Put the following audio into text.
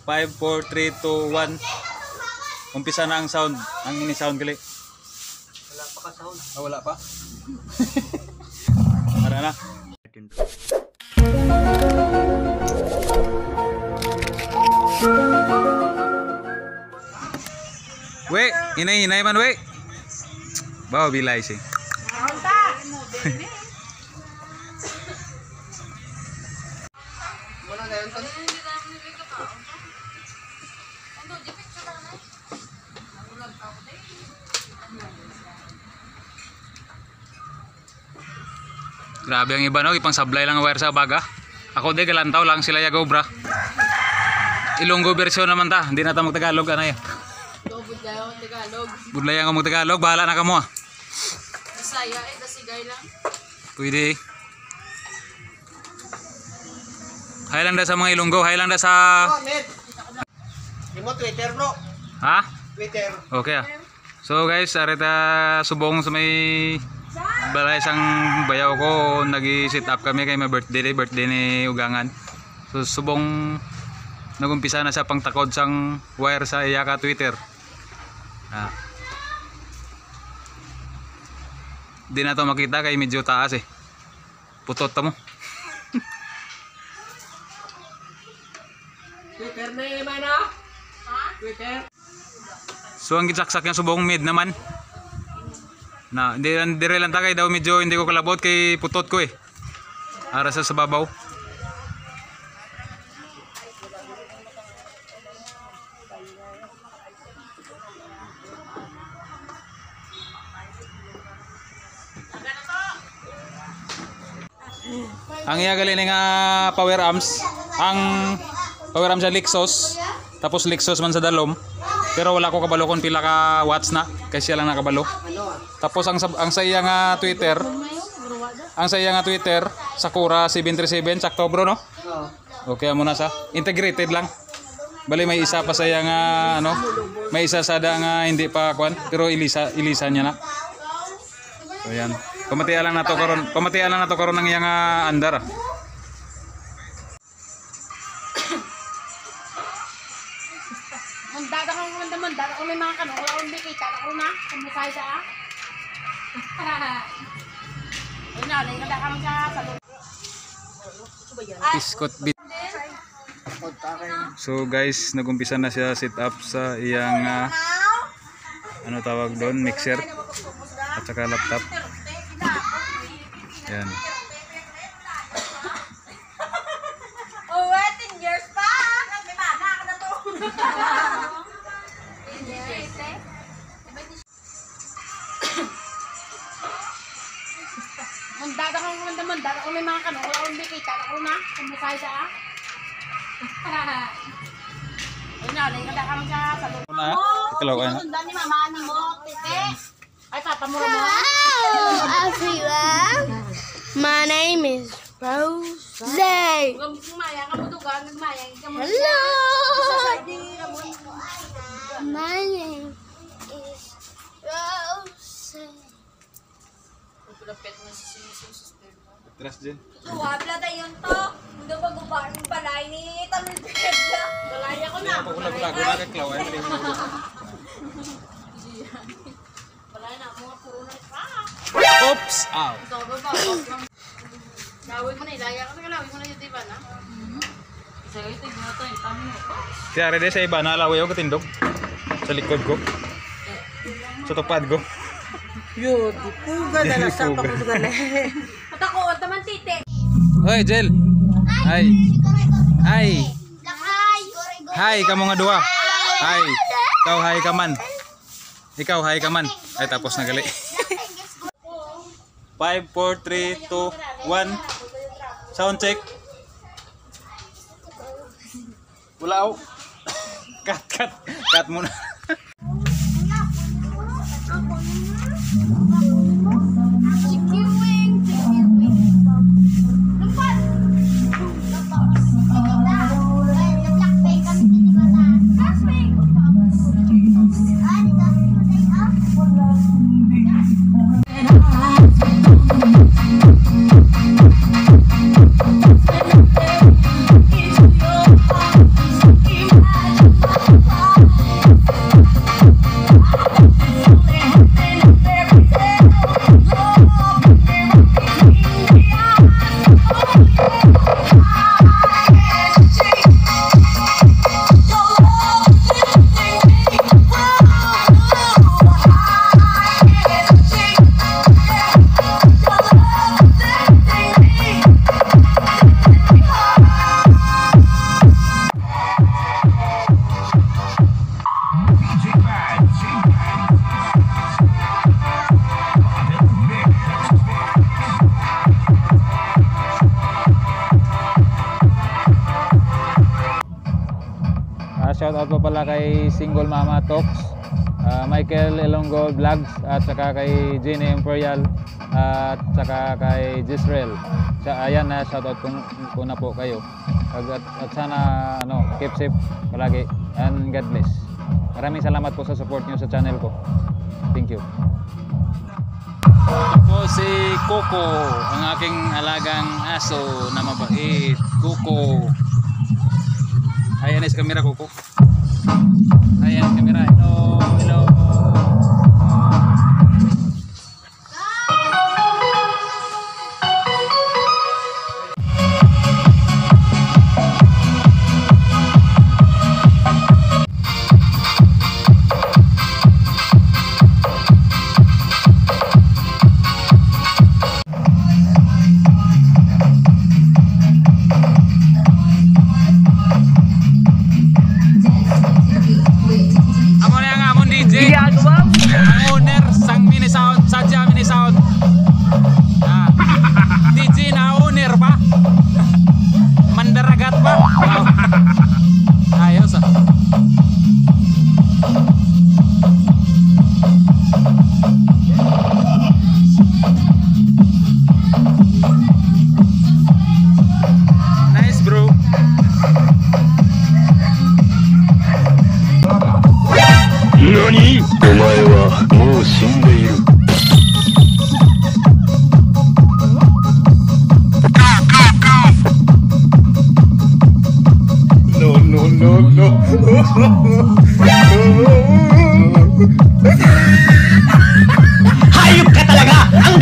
5, 4, 3, 2, 1. Umpisa na ang sound. Ang ini-sound gali. Wala pa ka sound. Ah, wala pa? Tara na. We, hinay man we. Bawa bilay sih. Wala na yun. Grabe ang iba no, ipang sablay lang wire sa baga. Ako di galantaw lang sila ya gobra. Ilonggo version naman ta, hindi na ta magtagalog ana ya. Budlay ang magtagalog, bahala na kamo ah. Bisaya dasigay lang. Pwede. Hay lang da sa mga Ilonggo, hay lang da sa Imo Twitter bro. ha? Twitter. Okay ah. So guys, arita subong sa may balay isang bayaw ko, nag-sit up kami kay may birthday ni Ugangan. So subong nagumpisa na siya pang takod sang wire sa iya ka Twitter. Ah. Di na to makita kay medyo taas eh. Putot ta mo. Twitter na yung mana? Ha? Twitter. So ang gitsaksak niya subong mid naman. Na dire lang ta kay daw medyo hindi ko kalabot kay putot ko eh. Ara sa babaw. Ang iya gali nga power arms, ang power arms sa Lexus, tapos Lexus man sa dalom. Pero wala ko kabalo kung pila ka watts na, kasi siya lang nakabalo. Tapos ang saya nga Twitter, Sakura 737, sakto bro no? Okay mo na sa integrated lang. Bali may isa pa saya nga ano, may isa sada nga hindi pa kwan, pero ilisa niya na. So yan. Pamatian lang na to karon ng iyang andar. Mundada ko may mga kanong wala akong bikita ako na kumukay sa Una, lay kada ka sa salon. Piskot bit. So guys, nagumpisa na siya sit up sa iyang ano tawag doon, mixer at saka laptop. Yan. Oh, 10 years pa. May bana ka na to. Mundada ko may mga kanong wala akong bikita ako na kumukay sa Una, lay kada ka sa salon. Una, ikalaw ay na. Sundan ni mama ni mo, tete. Ay, papamura mo. Hello, everyone. My name is Rose. Gumaya ka mo dugan, gumaya ka mo. Hello. My name is Rose. Lapit na si sister mo. Trust din. Wala tayo to. Hindi ba gubahan ng balay ni Tanong Pedra? Balay ako na. Pagula ko na kay Klaw ay mali. Balay na mga puro na pa. Oops, ow. Ito ba ba? Gawin mo na ilaya ka sa gawin mo na yung diba na? Isa ito yung ito yung tamo mo. Kaya rin sa iba nalaway ako katindog sa likod ko. Sa tupad ko. Yo, di puga na lang sa pakusugan eh. Patakot naman tite. Hoy, Jel. Hi. Hi. Hi, kamu nga duha. Hi. Ikaw hi ka man. Ikaw hi ka man. Ay tapos na gali. 5, 4, 3, 2, 1. Sound check. Wala ako. Cut muna. It's your Shout out po pala kay Single Mama Talks, Michael Elongo Vlogs, at saka kay Jenny Imperial, at saka kay Jisrael. Ayan na, shout out ko na po kayo. At sana keep safe palagi and God bless. Maraming salamat po sa support nyo sa channel ko. Thank you. Ito po si Coco, ang aking alagang aso na mabait. Coco. Ayan sa camera, Coco. Ayan camera. Hello, hello. Ang owner sang mini sound, sadya mini sound. DJ na owner pa. Mandaragat pa. Wow. Ayos ah. Nice bro. NANI?お前はもう死んでいる。No, no, no, no. Hayop ka talaga! Ang